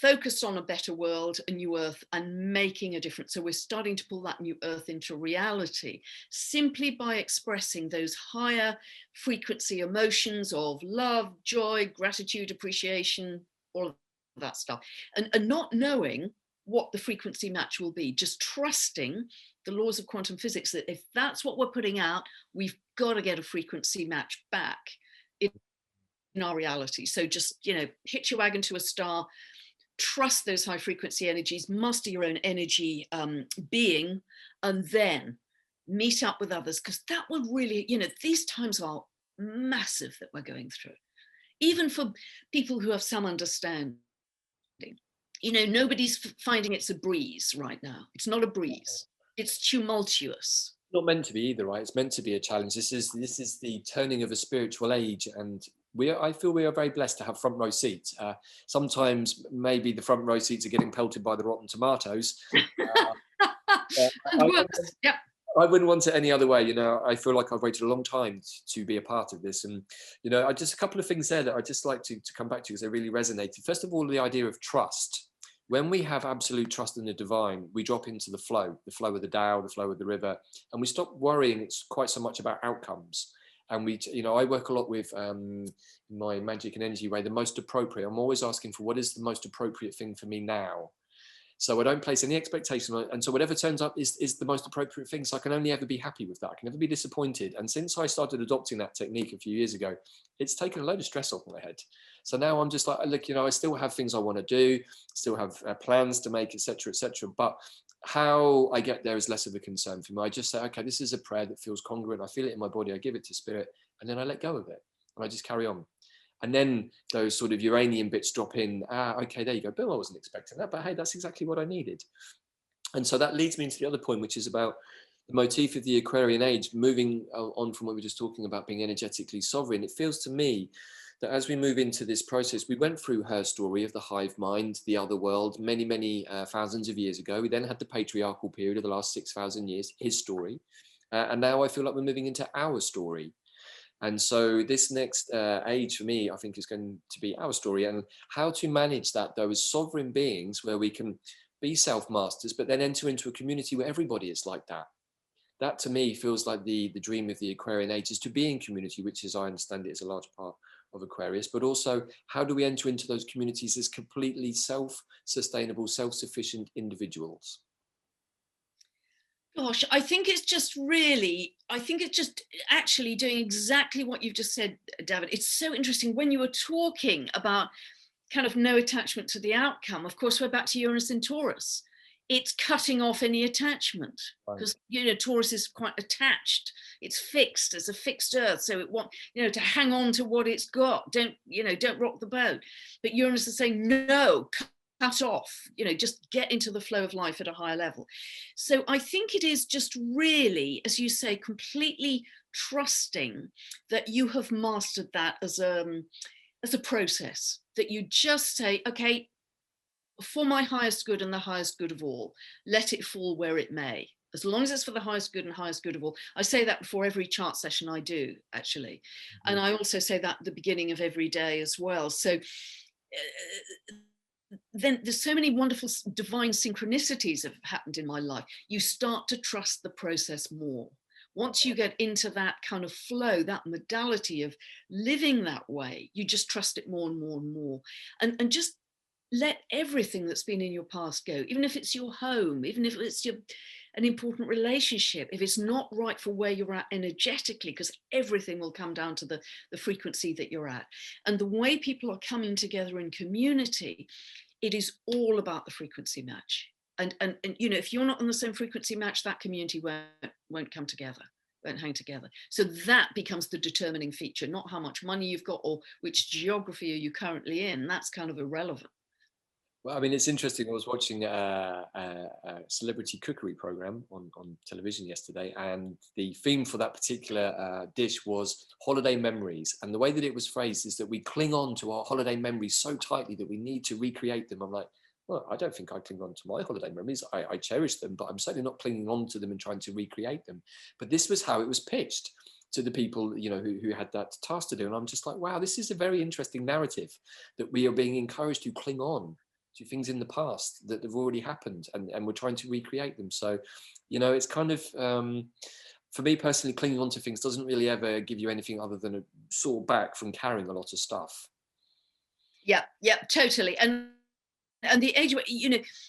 [SPEAKER 2] focused on a better world, a new earth, and making a difference. So we're starting to pull that new earth into reality simply by expressing those higher frequency emotions of love, joy, gratitude, appreciation, all of that stuff, and not knowing what the frequency match will be, just trusting the laws of quantum physics, that if that's what we're putting out, we've got to get a frequency match back in our reality. So just, you know, hitch your wagon to a star, trust those high frequency energies, master your own energy being, and then meet up with others, because that will really, these times are massive that we're going through, even for people who have some understanding. Nobody's finding it's a breeze right now. It's not a breeze. It's tumultuous.
[SPEAKER 1] Not meant to be either, right? It's meant to be a challenge. This is the turning of a spiritual age, and I feel we are very blessed to have front row seats. Sometimes maybe the front row seats are getting pelted by the rotten tomatoes.
[SPEAKER 2] And worse. Yeah.
[SPEAKER 1] I wouldn't want it any other way. I feel like I've waited a long time to be a part of this. And, I just a couple of things there that I'd just like to come back to because they really resonated. First of all, the idea of trust. When we have absolute trust in the divine, we drop into the flow of the Tao, the flow of the river, and we stop worrying quite so much about outcomes. And I work a lot with my magic and energy way, the most appropriate. I'm always asking for what is the most appropriate thing for me now. So I don't place any expectation on it. And so whatever turns up is the most appropriate thing. So I can only ever be happy with that. I can never be disappointed. And since I started adopting that technique a few years ago, it's taken a load of stress off my head. So now I'm just like, look, I still have things I want to do, still have plans to make, etc., etc. But how I get there is less of a concern for me. I just say, okay, this is a prayer that feels congruent. I feel it in my body. I give it to spirit, and then I let go of it. And I just carry on. And then those sort of Uranian bits drop in. Okay, there you go. Bill, I wasn't expecting that, but hey, that's exactly what I needed. And so that leads me into the other point, which is about the motif of the Aquarian age, moving on from what we were just talking about being energetically sovereign. It feels to me that as we move into this process, we went through her story of the hive mind, the other world, many, many thousands of years ago. We then had the patriarchal period of the last 6,000 years, his story. And now I feel like we're moving into our story. And so this next age for me, I think, is going to be our story, and how to manage that, though, as sovereign beings where we can be self-masters, but then enter into a community where everybody is like that. That to me feels like the dream of the Aquarian age, is to be in community, which, as I understand it, is a large part of Aquarius, but also how do we enter into those communities as completely self-sustainable, self-sufficient individuals?
[SPEAKER 2] Gosh, I think it's just actually doing exactly what you've just said, Davyd. It's so interesting when you were talking about kind of no attachment to the outcome. Of course, we're back to Uranus in Taurus. It's cutting off any attachment, because Taurus is quite attached. It's fixed as a fixed earth, so it wants to hang on to what it's got. Don't rock the boat. But Uranus is saying no. Cut off, just get into the flow of life at a higher level. So I think it is just really, as you say, completely trusting that you have mastered that as a process, that you just say, okay, for my highest good and the highest good of all, let it fall where it may. As long as it's for the highest good and highest good of all. I say that before every chart session I do, actually. Mm-hmm. And I also say that at the beginning of every day as well. So then there's so many wonderful divine synchronicities have happened in my life. You start to trust the process more. Once you get into that kind of flow, that modality of living that way, you just trust it more and more and more. And just let everything that's been in your past go, even if it's your home, even if it's an important relationship, if it's not right for where you're at energetically, because everything will come down to the frequency that you're at. And the way people are coming together in community, it is all about the frequency match. And if you're not on the same frequency match, that community won't come together, won't hang together. So that becomes the determining feature, not how much money you've got or which geography are you currently in. That's kind of irrelevant.
[SPEAKER 1] Well, I mean, it's interesting. I was watching a celebrity cookery program on television yesterday, and the theme for that particular dish was holiday memories. And the way that it was phrased is that we cling on to our holiday memories so tightly that we need to recreate them. I'm like, well, I don't think I cling on to my holiday memories. I cherish them, but I'm certainly not clinging on to them and trying to recreate them. But this was how it was pitched to the people, who had that task to do. And I'm just like, wow, this is a very interesting narrative, that we are being encouraged to cling on to things in the past that have already happened, and we're trying to recreate them. So, it's kind of, for me personally, clinging on to things doesn't really ever give you anything other than a sore back from carrying a lot of stuff.
[SPEAKER 2] Yeah, totally. And the age,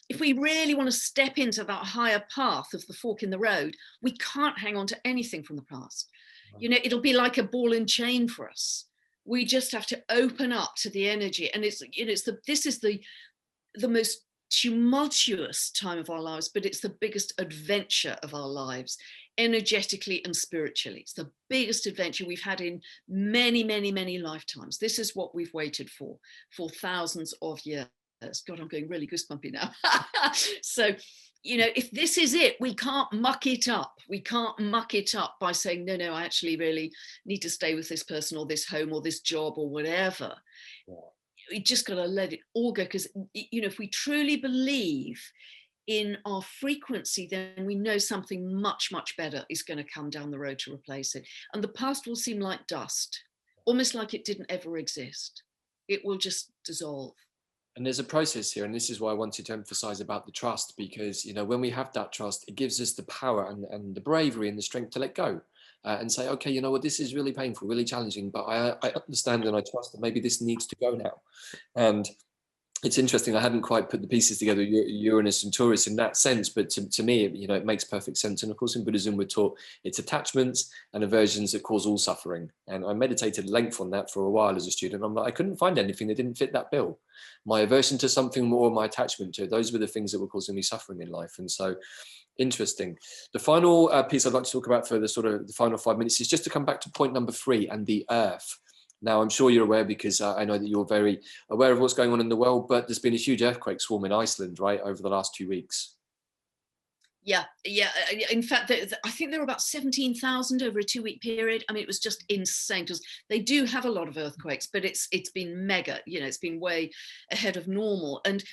[SPEAKER 2] if we really want to step into that higher path of the fork in the road, we can't hang on to anything from the past. Right. It'll be like a ball and chain for us. We just have to open up to the energy, and this is the the most tumultuous time of our lives, but it's the biggest adventure of our lives, energetically and spiritually. It's the biggest adventure we've had in many, many, many lifetimes. This is what we've waited for thousands of years. God, I'm going really goosebumpy now. So, you know, if this is it, we can't muck it up. We can't muck it up by saying, no, no, I actually really need to stay with this person or this home or this job or whatever. Yeah. We just got to let it all go, because, you know, if we truly believe in our frequency, then we know something much, much better is going to come down the road to replace it. And the past will seem like dust, almost like it didn't ever exist. It will just dissolve.
[SPEAKER 1] And there's a process here, and this is why I wanted to emphasize about the trust, because, you know, when we have that trust, it gives us the power and the bravery and the strength to let go and say, okay, you know what, this is really painful, really challenging, but I understand and I trust that maybe this needs to go now. And it's interesting, I hadn't quite put the pieces together, Uranus and Taurus in that sense, but to me, you know, it makes perfect sense. And of course, in Buddhism, we're taught it's attachments and aversions that cause all suffering. And I meditated at length on that for a while as a student. I'm like, I couldn't find anything that didn't fit that bill. My aversion to something more, my attachment to it, those were the things that were causing me suffering in life. And so, interesting. The final piece I'd like to talk about for the sort of the final 5 minutes is just to come back to point number 3 and the Earth. Now, I'm sure you're aware, because I know that you're very aware of what's going on in the world, but there's been a huge earthquake swarm in Iceland, right, over the last 2 weeks.
[SPEAKER 2] Yeah, yeah. In fact, I think there were about 17,000 over a 2-week period. I mean, it was just insane, because they do have a lot of earthquakes, but it's been mega, you know, it's been way ahead of normal. And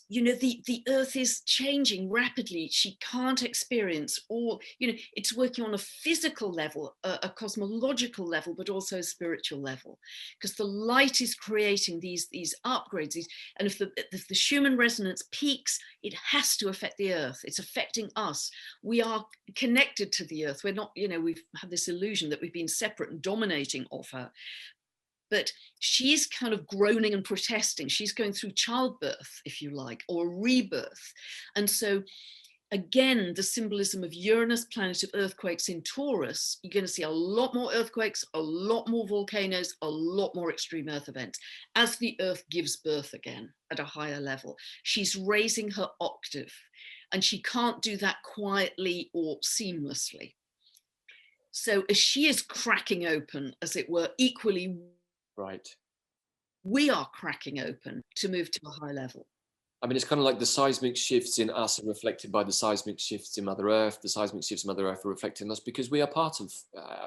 [SPEAKER 2] you know, the earth is changing rapidly. She can't experience all, you know, it's working on a physical level, a cosmological level, but also a spiritual level, because the light is creating these upgrades. And if the Schumann resonance peaks, it has to affect the earth. It's affecting us. We are connected to the earth. We're not, you know, we've had this illusion that we've been separate and dominating of her. But she's kind of groaning and protesting. She's going through childbirth, if you like, or rebirth. And so, again, the symbolism of Uranus, planet of earthquakes in Taurus, you're going to see a lot more earthquakes, a lot more volcanoes, a lot more extreme earth events as the earth gives birth again at a higher level. She's raising her octave, and she can't do that quietly or seamlessly. So as she is cracking open, as it were, equally,
[SPEAKER 1] right,
[SPEAKER 2] we are cracking open to move to a high level.
[SPEAKER 1] I mean, it's kind of like the seismic shifts in us are reflected by the seismic shifts in Mother Earth. The seismic shifts in Mother Earth are reflected in us because we are part of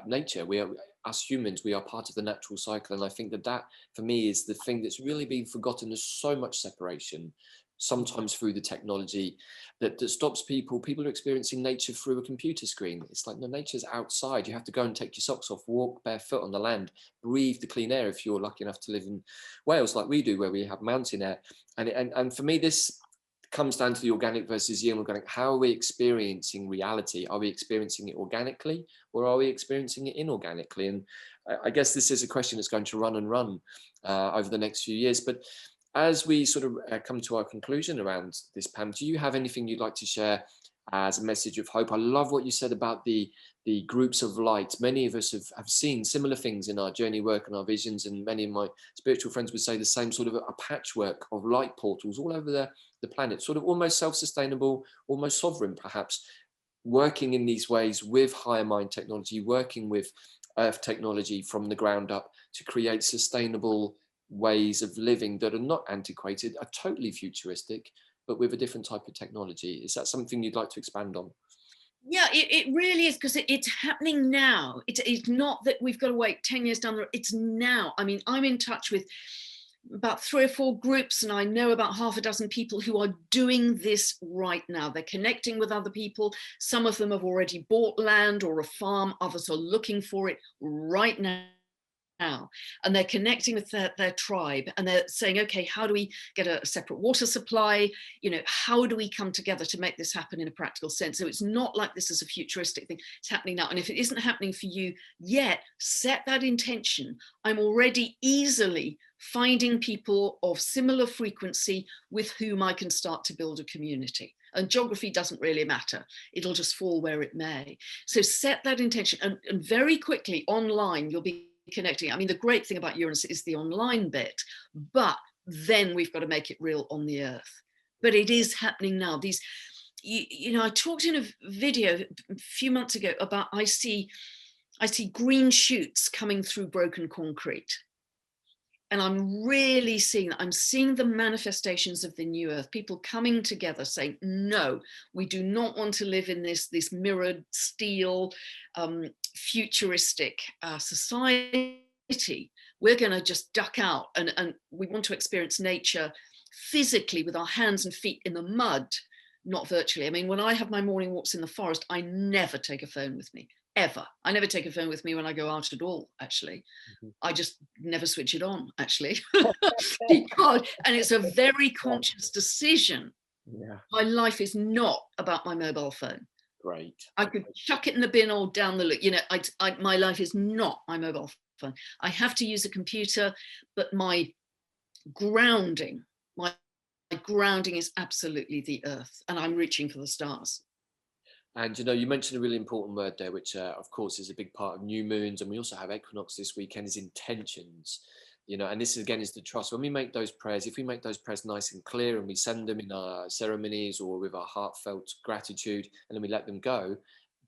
[SPEAKER 1] nature. We are, us humans, we are part of the natural cycle. And I think that for me, is the thing that's really been forgotten. There's so much separation, sometimes through the technology that stops people. People are experiencing nature through a computer screen. It's like, no, nature's outside. You have to go and take your socks off, walk barefoot on the land, breathe the clean air if you're lucky enough to live in Wales like we do, where we have mountain air. And for me, this comes down to the organic versus the inorganic. How are we experiencing reality? Are we experiencing it organically, or are we experiencing it inorganically? And I guess this is a question that's going to run and run over the next few years. But as we sort of come to our conclusion around this, Pam, do you have anything you'd like to share as a message of hope? I love what you said about the groups of light. Many of us have seen similar things in our journey work and our visions, and many of my spiritual friends would say the same, sort of a patchwork of light portals all over the planet, sort of almost self-sustainable, almost sovereign perhaps, working in these ways with higher mind technology, working with earth technology from the ground up to create sustainable ways of living that are not antiquated, are totally futuristic, but with a different type of technology. Is that something you'd like to expand on?
[SPEAKER 2] Yeah, it really is, because it's happening now. It's not that we've got to wait 10 years down the road. It's now. I mean, I'm in touch with about 3 or 4 groups, and I know about half a dozen people who are doing this right now. They're connecting with other people. Some of them have already bought land or a farm. Others are looking for it right now. And they're connecting with their tribe, and they're saying, okay, how do we get a separate water supply? You know, how do we come together to make this happen in a practical sense? So it's not like this is a futuristic thing. It's happening now. And if it isn't happening for you yet, set that intention. I'm already easily finding people of similar frequency with whom I can start to build a community. And geography doesn't really matter. It'll just fall where it may. So set that intention, and very quickly online, you'll be connecting. I mean, the great thing about Uranus is the online bit, but then we've got to make it real on the earth. But it is happening now. These, you know, I talked in a video a few months ago about I see green shoots coming through broken concrete. And I'm really seeing that. I'm seeing the manifestations of the new earth, people coming together saying, no, we do not want to live in this mirrored steel, futuristic society. We're going to just duck out and we want to experience nature physically with our hands and feet in the mud, not virtually. I mean, when I have my morning walks in the forest, I never take a phone with me. Ever. I never take a phone with me when I go out at all, actually. I just never switch it on, actually. Because, and it's a very conscious decision.
[SPEAKER 1] Yeah.
[SPEAKER 2] My life is not about my mobile phone.
[SPEAKER 1] Great.
[SPEAKER 2] I could chuck it in the bin or down the look. You know, my life is not my mobile phone. I have to use a computer, but my grounding is absolutely the earth, and I'm reaching for the stars.
[SPEAKER 1] And, you know, you mentioned a really important word there, which, of course, is a big part of new moons. And we also have equinox this weekend, is intentions. You know, and this again is the trust. When we make those prayers, if we make those prayers nice and clear and we send them in our ceremonies or with our heartfelt gratitude and then we let them go,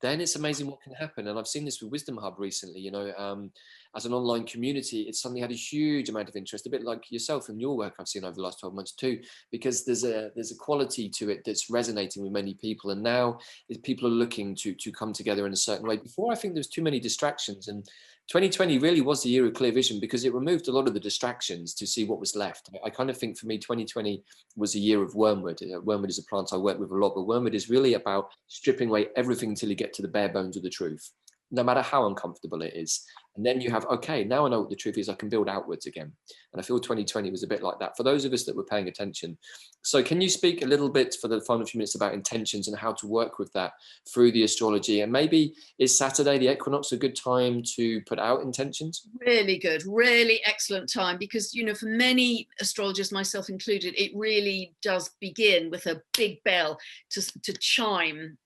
[SPEAKER 1] then it's amazing what can happen. And I've seen this with Wisdom Hub recently, you know, as an online community, it's suddenly had a huge amount of interest, a bit like yourself and your work I've seen over the last 12 months too, because there's a quality to it that's resonating with many people. And now people are looking to come together in a certain way. Before, I think there was too many distractions, and 2020 really was the year of clear vision because it removed a lot of the distractions to see what was left. I kind of think for me, 2020 was a year of wormwood. Wormwood is a plant I work with a lot, but wormwood is really about stripping away everything until you get to the bare bones of the truth, no matter how uncomfortable it is. And then you have, okay, now I know what the truth is, I can build outwards again. And I feel 2020 was a bit like that for those of us that were paying attention. So can you speak a little bit for the final few minutes about intentions and how to work with that through the astrology? And maybe is Saturday, the equinox, a good time to put out intentions?
[SPEAKER 2] Really good, really excellent time, because, you know, for many astrologers, myself included, it really does begin with a big bell to chime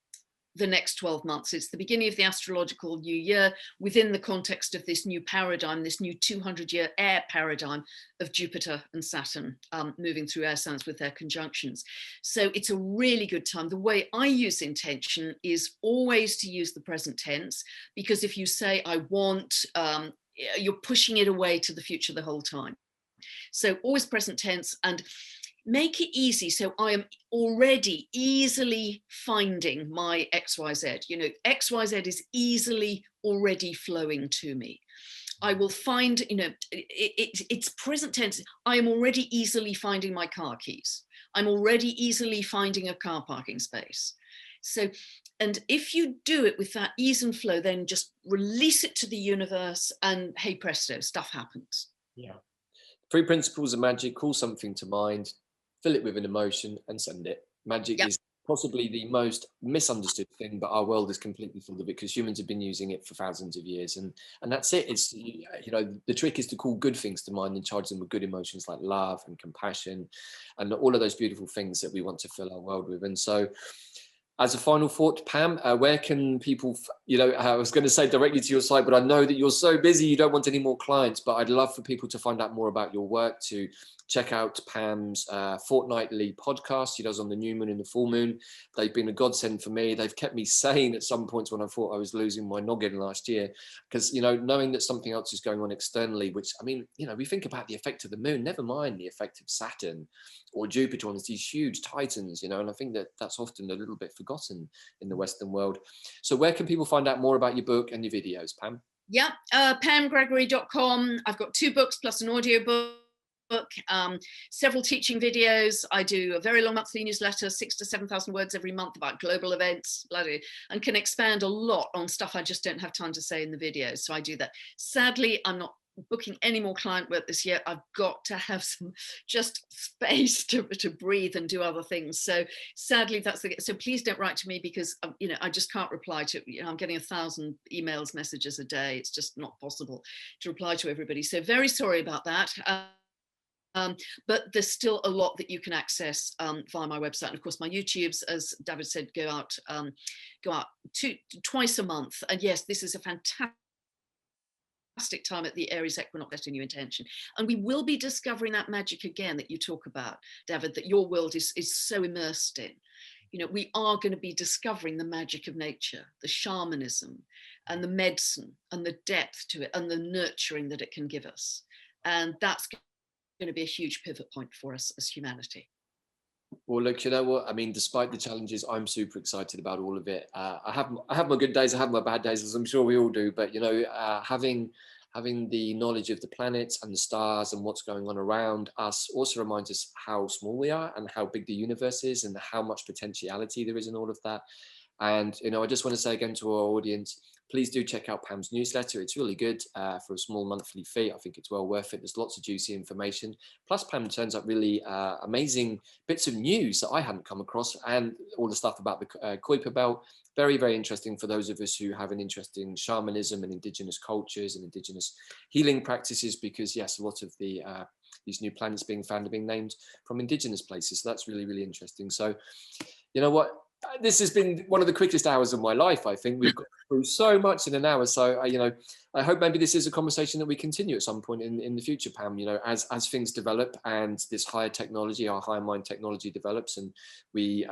[SPEAKER 2] the next 12 months. It's the beginning of the astrological new year within the context of this new paradigm, this new 200-year air paradigm of Jupiter and Saturn moving through air signs with their conjunctions. So it's a really good time. The way I use intention is always to use the present tense, because if you say I want, you're pushing it away to the future the whole time. So always present tense, and make it easy. So I am already easily finding my XYZ. You know, XYZ is easily already flowing to me. I will find, you know, it's present tense. I am already easily finding my car keys. I'm already easily finding a car parking space. So, and if you do it with that ease and flow, then just release it to the universe and hey presto, stuff happens.
[SPEAKER 1] Yeah. 3 principles of magic: call something to mind, fill it with an emotion, and send it. Magic is possibly the most misunderstood thing, but our world is completely full of it because humans have been using it for thousands of years. And that's it. It's, you know, the trick is to call good things to mind and charge them with good emotions like love and compassion and all of those beautiful things that we want to fill our world with. And so, as a final thought, Pam, where can people, you know, I was going to say directly to your site, but I know that you're so busy, you don't want any more clients, but I'd love for people to find out more about your work, to check out Pam's fortnightly podcast she does on the new moon and the full moon. They've been a godsend for me. They've kept me sane at some points when I thought I was losing my noggin last year, because, you know, knowing that something else is going on externally, which, I mean, you know, we think about the effect of the moon, never mind the effect of Saturn or Jupiter on these huge titans, you know, and I think that that's often a little bit forgotten in the Western world. So where can people find out more about your book and your videos, Pam?
[SPEAKER 2] Yeah, pamgregory.com. I've got 2 books plus an audio book. Several teaching videos. I do a very long monthly newsletter, 6,000 to 7,000 words every month about global events, and can expand a lot on stuff I just don't have time to say in the videos. So I do that. Sadly, I'm not booking any more client work this year. I've got to have some just space to breathe and do other things. So sadly, that's the, so please don't write to me, because you know, I just can't reply to, you know, I'm getting 1,000 emails, messages a day. It's just not possible to reply to everybody. So very sorry about that. But there's still a lot that you can access via my website. And of course, my YouTubes, as Davyd said, go out twice a month. And yes, this is a fantastic fantastic time at the Aries equinox, setting new intention. And we will be discovering that magic again that you talk about, Davyd, that your world is so immersed in. You know, we are going to be discovering the magic of nature, the shamanism and the medicine and the depth to it and the nurturing that it can give us. And that's going to be a huge pivot point for us as humanity.
[SPEAKER 1] Well, look, you know what? I mean, despite the challenges, I'm super excited about all of it. I have my good days, I have my bad days, as I'm sure we all do. But you know, having the knowledge of the planets and the stars and what's going on around us also reminds us how small we are and how big the universe is and how much potentiality there is in all of that. And you know, I just want to say again to our audience, please do check out Pam's newsletter. It's really good for a small monthly fee. I think it's well worth it. There's lots of juicy information. Plus, Pam turns up really amazing bits of news that I hadn't come across, and all the stuff about the Kuiper Belt. Very, very interesting for those of us who have an interest in shamanism and indigenous cultures and indigenous healing practices, because yes, a lot of the these new planets being found are being named from indigenous places. So that's really, really interesting. So, you know what? This has been one of the quickest hours of my life. I think we've got through so much in an hour. So, you know, I hope maybe this is a conversation that we continue at some point in the future, Pam, you know, as things develop and this higher technology, our higher mind technology develops, and we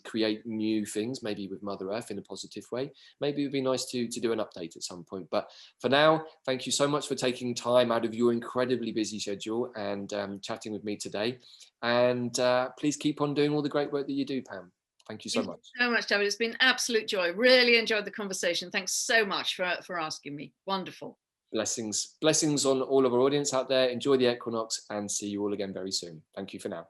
[SPEAKER 1] create new things, maybe with Mother Earth in a positive way. Maybe it would be nice to do an update at some point. But for now, thank you so much for taking time out of your incredibly busy schedule and chatting with me today. And please keep on doing all the great work that you do, Pam. Thank you so much.
[SPEAKER 2] Thank you so much, Davyd. It's been an absolute joy. Really enjoyed the conversation. Thanks so much for asking me. Wonderful.
[SPEAKER 1] Blessings on all of our audience out there. Enjoy the equinox and see you all again very soon. Thank you for now.